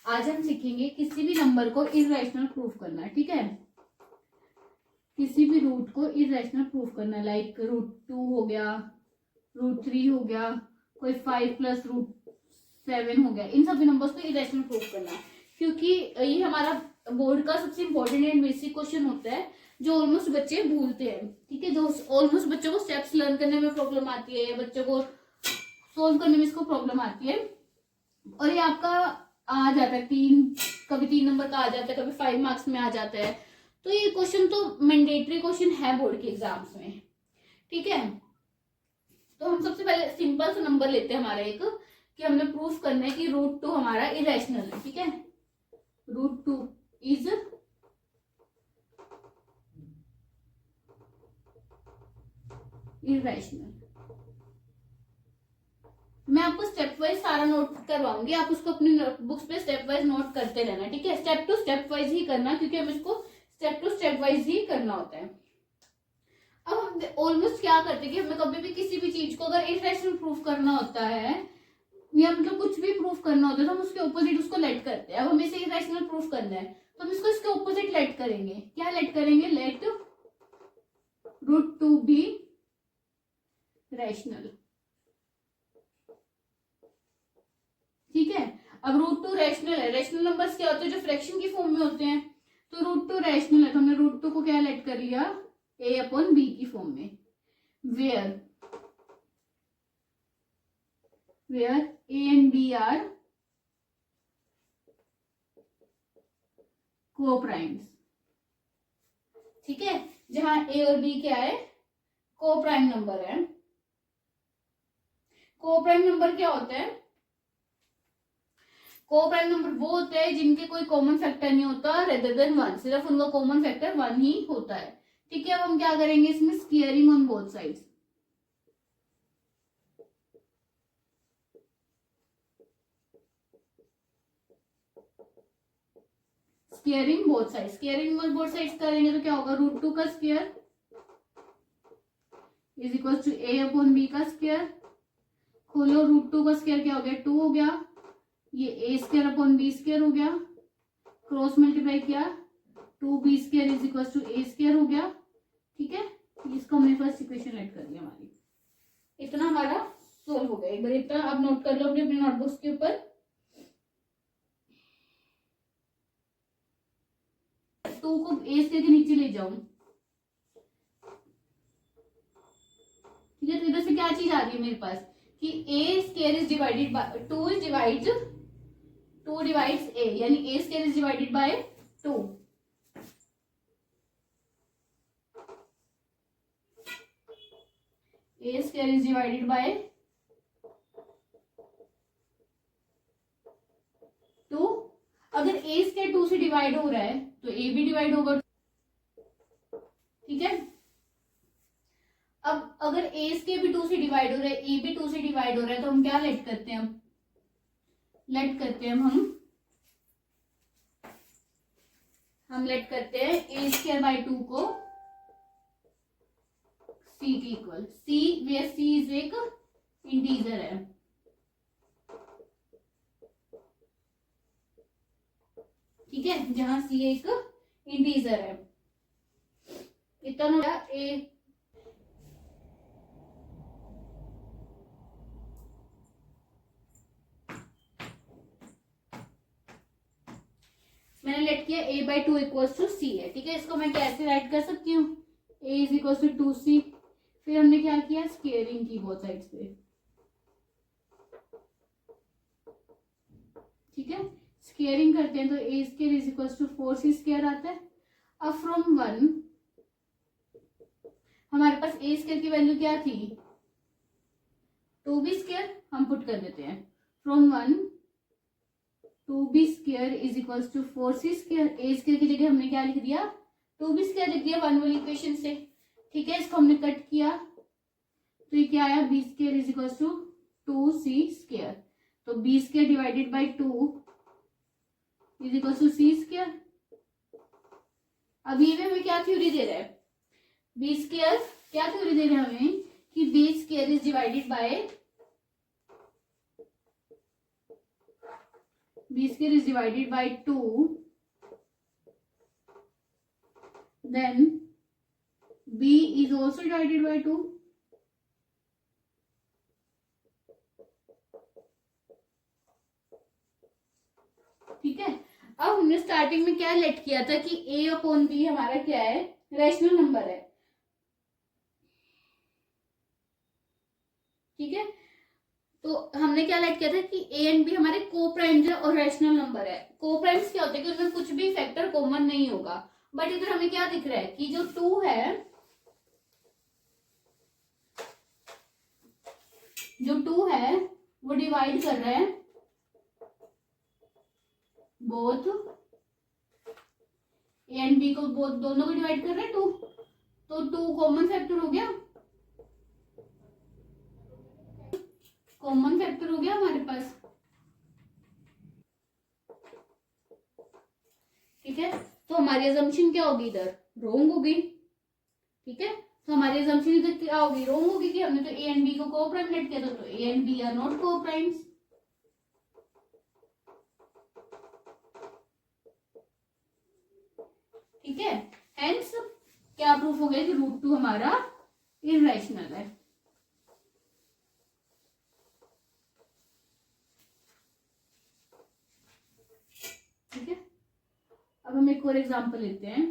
आज हम सीखेंगे किसी भी नंबर को इरेशनल प्रूफ करना, ठीक है। किसी भी रूट को इरेशनल प्रूफ करना, लाइक √2 हो गया, √3 हो गया, कोई 5 + √7 हो गया, इन सभी नंबर्स को इरेशनल प्रूफ करना। क्योंकि ये हमारा बोर्ड का सबसे इंपॉर्टेंट एंड बेसिक क्वेश्चन होता है जो ऑलमोस्ट बच्चे भूलते हैं, ठीक है। जो ऑलमोस्ट बच्चों को स्टेप्स लर्न करने में प्रॉब्लम आती है या बच्चों को सोल्व करने में इसको प्रॉब्लम आती है। और ये आपका आ जाता है कभी 3 नंबर का आ जाता है, कभी 5 मार्क्स में आ जाता है। तो ये क्वेश्चन तो मैंडेटरी क्वेश्चन है बोर्ड के एग्जाम्स में, ठीक है। तो हम सबसे पहले सिंपल सा नंबर लेते हैं हमारा एक, कि हमने प्रूफ करना है कि √2 हमारा इरेशनल है, ठीक है। √2 इज इरेशनल। मैं आपको स्टेप वाइज सारा नोट करवाऊंगी, आप उसको अपनी बुक्स पे स्टेप वाइज नोट करते रहना, ठीक है। स्टेप टू स्टेप वाइज ही करना, क्योंकि हम इसको स्टेप टू स्टेप वाइज ही करना होता है। अब हम ऑलमोस्ट क्या करते हैं कि हमें कभी भी किसी भी चीज को अगर इरेशनल प्रूफ करना होता है या मतलब कुछ भी प्रूफ करना होता है तो हम उसके ऑपोजिट उसको लेट करते हैं। अब हमें इसे इरेशनल प्रूफ करना है तो हम इसको इसके ऑपोजिट लेट करेंगे। क्या लेट करेंगे? लेट √2 बी रैशनल, ठीक है। अब √2 रैशनल है। रैशनल नंबर्स क्या होते हैं? जो फ्रैक्शन की फॉर्म में होते हैं। तो √2 रैशनल है तो हमने √2 को क्या लेट कर लिया? a/b की फॉर्म में, where a and b are coprimes, ठीक है। जहां a और b क्या है? को-प्राइम नंबर है। को-प्राइम नंबर क्या होता है? को-प्राइम नंबर वो होते हैं जिनके कोई कॉमन फैक्टर नहीं होता रेदर देन 1, सिर्फ उनका कॉमन फैक्टर 1 ही होता है, ठीक है। अब हम क्या करेंगे इसमें? Squaring on both sides. Squaring both sides, squaring on both sides करेंगे तो क्या होगा? √2 का square is equal to a/b का स्क्वायर। खोलो, √2 का स्क्वायर क्या हो गया? 2 हो गया। ये a²/b² हो गया। क्रॉस मल्टीप्लाई किया, 2b² is equal to a² हो गया, ठीक है। इसको हमने फर्स्ट इक्वेशन लेट कर दिया हमारी। इतना हमारा सोल्व हो गया। एक बार इतना आप नोट कर लो अपने नोटबुक्स के ऊपर। 2 को a² के नीचे ले जाऊं, ठीक है। तो इधर से क्या चीज आ रही है मेरे पास कि a² is divided by 2 is divide 2 divides a, यानी a² is divided by 2। a² is divided by 2। अगर a² 2 से डिवाइड हो रहा है तो a भी डिवाइड होगा, ठीक है। अब अगर a² भी 2 से डिवाइड हो रहा है, a भी 2 से डिवाइड हो रहा है, तो हम क्या लेट करते हैं? लेट करते हैं हम लेट करते हैं a²/2 को c के equal. c where c is एक इंटीजर है, ठीक है। जहां c एक इंटीजर है। इतना हो गया a। मैंने लेट किया a/2 इक्वल्स टू c है, ठीक है। इसको मैं कैसे राइट कर सकती हूँ? a is equals to 2c। फिर हमने क्या किया? स्क्वेयरिंग की बोथ साइड्स पे, ठीक है। स्क्वेयरिंग करते हैं तो a² is equals to 4c² आता है। अब फ्रॉम 1 हमारे पास a² की वैल्यू क्या थी? 2b²। हम पुट कर देते हैं from 1 2b² is equals to 4c²। a² की जगह हमने क्या लिख दिया? 2b² लिख दिया 1 वाली इक्वेशन से, ठीक है। इसको हमने कट किया तो ये क्या आया? b² is equals to 2c²। तो b² divided by 2 is equals to c²। अब ये हमें क्या थ्योरी दे रहा है? b² क्या थ्योरी दे रहा है हमें कि b² is divided by b square is divided by 2, then b is also divided by 2. ठीक है, अब हमने स्टार्टिंग में क्या लेट किया था कि a अपॉन b हमारा क्या है, रैशनल नंबर है. ठीक है, तो हमने क्या लेट किया था कि a एंड b हमारे को प्राइम्स है और रैशनल नंबर है. को प्राइम्स क्या होते हैं कि उसमें कुछ भी फैक्टर कॉमन नहीं होगा. बट इधर हमें क्या दिख रहा है कि जो 2 है, जो 2 है वो डिवाइड कर रहा है बोथ ए एंड बी को, बोथ दोनों को डिवाइड कर रहा है 2. तो 2 कॉमन फैक्टर हो गया, कॉमन फैक्टर हो गया हमारे पास. ठीक है, तो हमारी अजम्पशन क्या होगी, इधर रोंग होगी. ठीक है, तो हमारी अजम्पशन इधर क्या होगी, रोंग होगी कि हमने तो ए एंड बी को को प्राइम लेट किया था, तो A and B are not coprimes. ठीक है, हेंस क्या प्रूफ हो गया कि रूट 2 हमारा इररेशनल है. ठीक है, अब हम एक और एग्जांपल लेते हैं.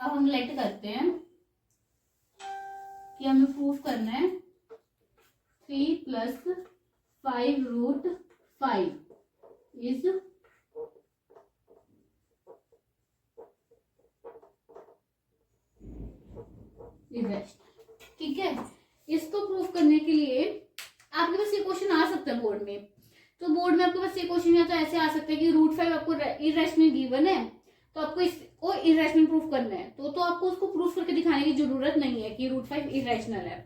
अब हम लेट करते हैं कि हमें प्रूफ करना है 3 + 5√5 इज इररेशनल. ठीक है, इसको प्रूफ करने के लिए आपके पास ये क्वेश्चन आ सकता है बोर्ड में. तो बोर्ड में आपके पास ये क्वेश्चन या तो ऐसे आ सकता है कि √5 आपको इररेशनल गिवन है, तो आपको इसको इररेशनल प्रूफ करना है. तो आपको उसको प्रूफ करके दिखाने की जरूरत नहीं है कि √5 इररेशनल है.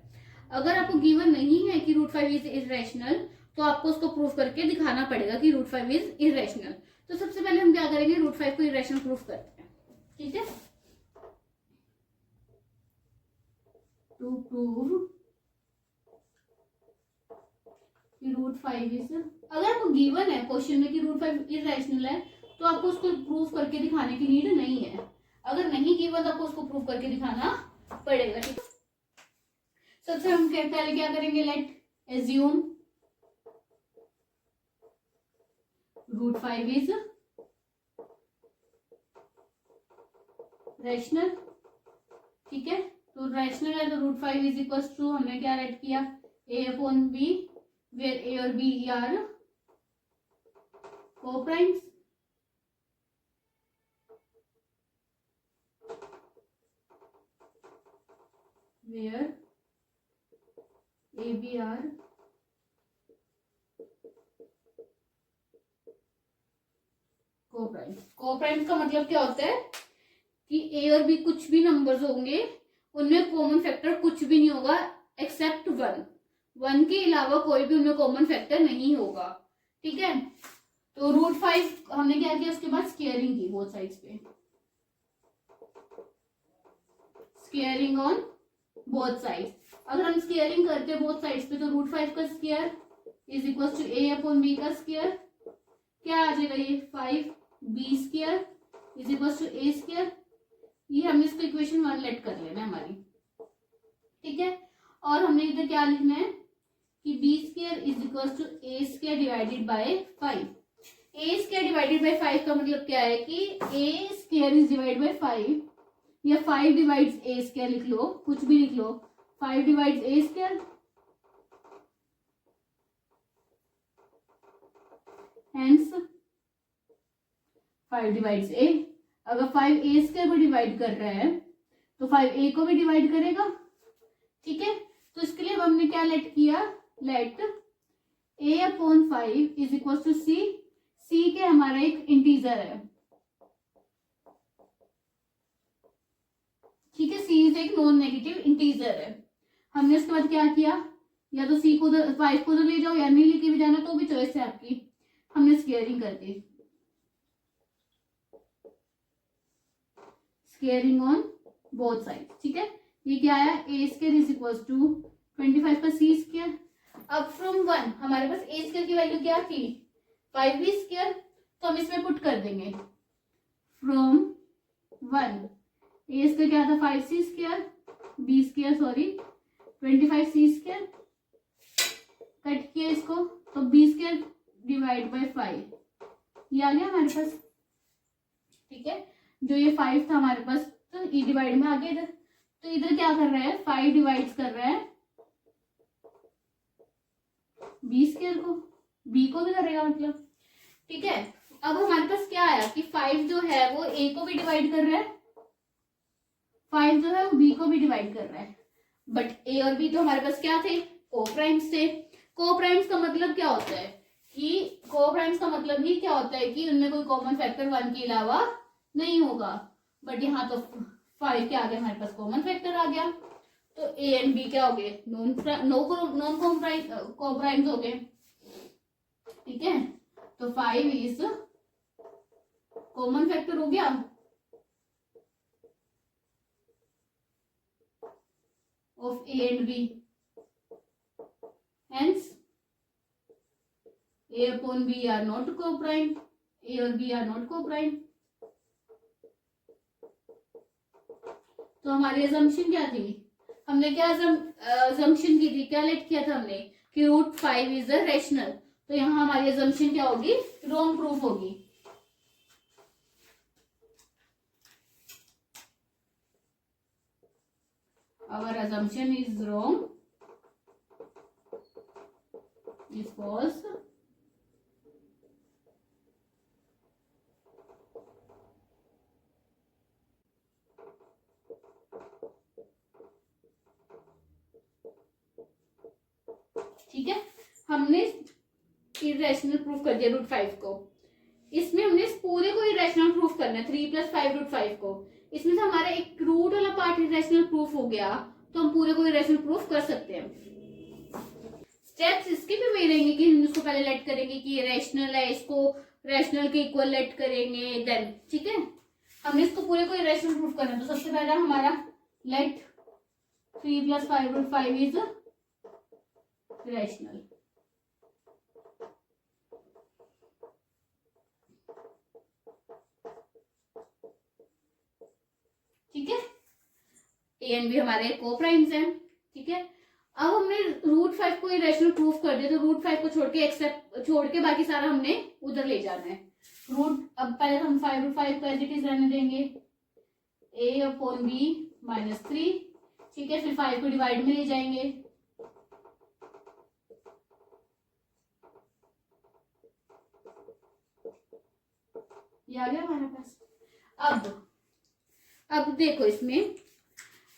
अगर आपको गिवन नहीं है कि √5 इज इररेशनल, तो आपको उसको प्रूफ करके दिखाना पड़ेगा कि √5 इज इररेशनल. तो सबसे पहले हम क्या करेंगे, √5 को इररेशनल प्रूफ करते हैं. ठीक है, टू प्रूव कि √5 इज, अगर आपको गिवन है क्वेश्चन में कि √5 इररेशनल है, तो आपको उसको प्रूफ करके दिखाने की नीड नहीं है. अगर नहीं गिवन तो आपको उसको प्रूफ करके दिखाना पड़ेगा. ठीक है, सबसे हम पहले क्या करेंगे, लेट एज्यूम √5 इज रैशनल. ठीक है, तो रैशनल है तो √5 इज इक्वल टू, हमने क्या लेट किया, a upon b, where a और b are co-primes. Where a b are co-primes. co-primes का मतलब क्या होता है कि a और b कुछ भी नंबर्स होंगे, उनमें कॉमन फैक्टर कुछ भी नहीं होगा एक्सेप्ट 1. 1 के अलावा कोई भी उनमें कॉमन फैक्टर नहीं होगा. ठीक है, तो √5 हमने क्या किया, उसके बाद स्क्वायरिंग की बोथ साइड्स पे, स्क्वायरिंग ऑन बोथ साइड्स. अगर हम स्क्वायरिंग करते हैं बोथ साइड्स पे, तो √5 का square is equal to a upon b का स्क्वायर. क्या आ जाएगा, ये 5b² is equal to a². ये हमने इसको इक्वेशन 1 लेट कर लेना है हमारी. ठीक है, और हमने इधर क्या लिखना है कि b² is equal to a² divided by 5. a² divided by 5 का मतलब क्या है कि a² इज डिवाइड बाय 5, या 5 डिवाइड्स a² लिख लो, कुछ भी लिख लो, 5 divides a², hence 5 divides a. अगर 5 a² को डिवाइड कर रहा है तो 5 a को भी डिवाइड करेगा. ठीक है, तो इसके लिए अब हमने क्या लेट किया, let a upon 5 is equal to c. c के हमारा एक इंटीजर है. ठीक है, c इज एक नॉन नेगेटिव इंटीजर है. हमने उसके बाद क्या किया, या तो c को 5 को तो ले जाओ या नहीं लेके भी जाना, तो भी चॉइस है आपकी. हमने स्क्वायरिंग कर दी, स्क्वायरिंग ऑन बोथ साइड. ठीक है, ये क्या आया, a² इज इक्वल टू 25 का c². अब फ्रॉम 1 हमारे पास ए स्क्वायर की वैल्यू क्या थी 5b स्क्वायर, तो हम इसमें पुट कर देंगे फ्रॉम 1 ए स्क्वायर क्या था 5c square B square sorry 25c square, cut किया इसको तो बी स्क्वायर डिवाइड बाय 5 ये आ गया हमारे पास। ठीक है, जो ये 5 था हमारे पास तो ई डिवाइड में आ गया इधर, तो इधर क्या कर रहा है 5 डिवाइड्स कर रहा है बी स्क्वायर को, बी को भी करेगा मतलब। ठीक है, अब हमारे पास क्या आया कि 5 जो है वो ए को भी डिवाइड कर रहा है, 5 जो है वो बी को भी डिवाइड कर रहा है, बट ए और बी तो हमारे पास क्या थे कोप्राइम्स थे। कोप्राइम्स का मतलब क्या होता है कि कोप्राइम्स का मतलब ही क्या होता है कि उनमें कोई कॉमन फैक्टर 1 के अलावा नहीं होगा, बट यहाँ तो 5 के आगे हमारे पास कॉमन फैक्टर आ गया, तो ए एंड बी क्या हो गए नॉन कोप्राइम्स हो गए। ठीक है, तो 5 इज कॉमन फैक्टर हो गया of A and B. Hence, A upon B are not co-prime. A और B are not co-prime. तो हमारी assumption क्या थी, हमने क्या assumption की थी, क्या लेट किया था हमने कि √5 is a rational, तो यहाँ हमारी assumption क्या होगी wrong proof होगी। Our assumption is wrong, is false, ठीक है। हमने इरेशनल प्रूफ कर दिया √5 को, इसमें हमने इस पूरे को इरेशनल प्रूफ करना है 3 + 5 √5 को, इसमें से हमारा एक रूट वाला पार्ट इरेशनल प्रूफ हो गया तो हम पूरे को इरेशनल प्रूफ कर सकते हैं। स्टेप्स इसके भी वही रहेंगे कि हम इसको पहले लेट करेंगे कि ये रैशनल है, इसको रैशनल के इक्वल लेट करेंगे देन। ठीक है, हमने इसको पूरे को इरेशनल प्रूफ करना है, तो सबसे पहला हमारा लेट 3 + 5 √5 इज रैशनल। ठीक है, ए एंड बी हमारे कोप्राइम्स हैं। ठीक है, अब हमने √5 को इरेशनल प्रूफ कर दिया, तो √5 को छोड़ के बाकी सारा हमने उधर ले जाना है अब पहले हम 5 √5 को एज इट इज रहने देंगे a अपॉन b -3। ठीक है, फिर 5 को डिवाइड में ले जाएंगे, ये आ गया हमारे पास। अब देखो इसमें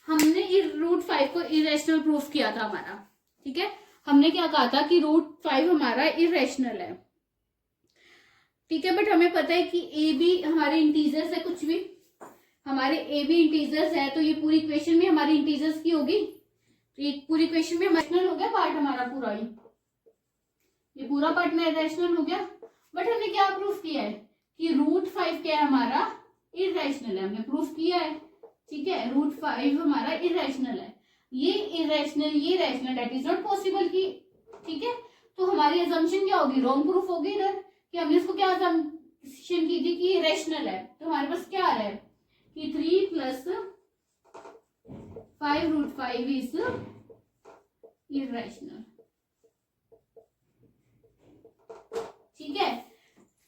हमने √5 को इरेशनल प्रूफ किया था हमारा। ठीक है, हमने क्या कहा था कि √5 हमारा इरेशनल है। ठीक है, बट हमें पता है कि ए बी हमारे इंटीजर्स है, कुछ भी हमारे ए बी इंटीजर्स है, तो ये पूरी इक्वेशन में हमारी इंटीजर्स की होगी, तो ये पूरी इक्वेशन में इरेशनल हो गया पार्ट हमारा पूरा ही, ये पूरा पार्ट में इरेशनल हो गया। बट हमने क्या प्रूफ किया है कि √5 क्या है हमारा इरेशनल है, हमने प्रूफ किया है। ठीक है, √5 हमारा इरेशनल है, ये इरेशनल ये rational, that is not possible की। ठीक है, तो हमारी assumption क्या होगी रॉन्ग प्रूफ होगी इधर, कि हमने इसको क्या assumption की थी कि इरेशनल है, तो हमारे पास क्या आ रहा है कि 3 + 5 √5 इज इरेशनल। ठीक है,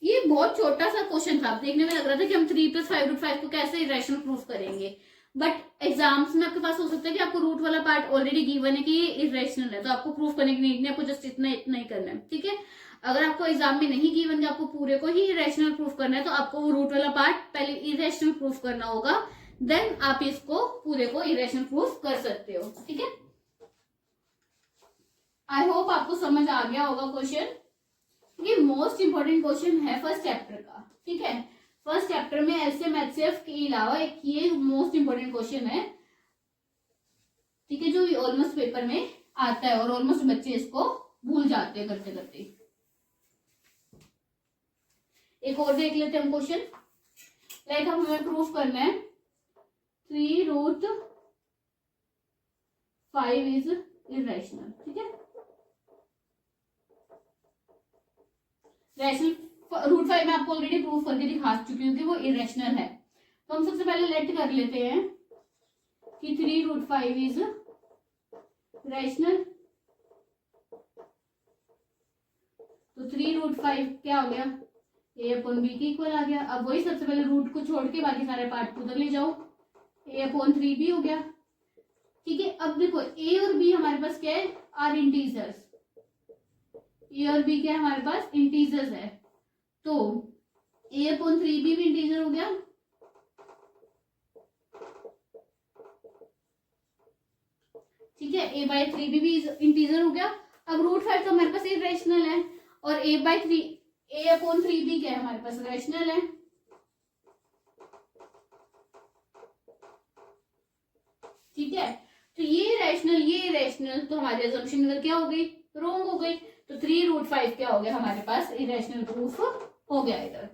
ये बहुत छोटा सा क्वेश्चन था, देखने में लग रहा था कि हम 3 + 5 √5 को कैसे इरेशनल प्रूफ करेंगे, बट एग्जाम्स में आपके पास हो सकता है कि आपको रूट वाला पार्ट ऑलरेडी गिवन है कि ये इरेशनल है, तो आपको प्रूफ करने की नीड नहीं, आपको जस्ट इतना ही करना है। ठीक है, अगर आपको एग्जाम में नहीं गिवन कि आपको पूरे को ही इरेशनल प्रूफ करना है, तो आपको वो रूट वाला पार्ट पहले इरेशनल प्रूफ करना होगा, देन आप इसको पूरे को इरेशनल प्रूफ कर सकते हो। ठीक है, आई होप आपको समझ आ गया होगा क्वेश्चन, ये मोस्ट इंपॉर्टेंट क्वेश्चन है फर्स्ट चैप्टर का। ठीक है, फर्स्ट चैप्टर में एलसीएम एचसीएफ के अलावा एक ये मोस्ट इंपॉर्टेंट क्वेश्चन है। ठीक है, जो ऑलमोस्ट पेपर में आता है और ऑलमोस्ट बच्चे इसको भूल जाते हैं करते करते। एक और देख लेते हैं हम क्वेश्चन, लाइक हमें प्रूफ करना है 3 √5 इज इरेशनल। ठीक है, रैशनल रूट 5 मैं आपको ऑलरेडी प्रूव करके दिखा चुकी हूँ कि वो इरेशनल है। तो हम सबसे पहले लेट कर लेते हैं कि 3√5 इज रैशनल। तो 3√5 क्या हो गया, a/b के इक्वल आ गया। अब वही सबसे पहले रूट को छोड़ के बाकी सारे पार्ट को उधर ले जाओ, a/3b हो गया। ठीक है, अब देखो a और b हमारे पास क्या है, आर इंटीजर्स। a और b क्या है हमारे पास, इंटीजर्स है। तो a/3b भी इंटीजर हो गया। ठीक है, a/3b भी इंटीजर हो गया। अब √5 तो हमारे पास इरेशनल है और a/3b क्या है हमारे पास, रैशनल है। ठीक है, तो ये रैशनल तो हमारी अजम्पशन इधर क्या हो गई, रॉन्ग हो गई। तो 3√5 क्या हो गया हमारे पास, इरेशनल प्रूफ हो गया इधर।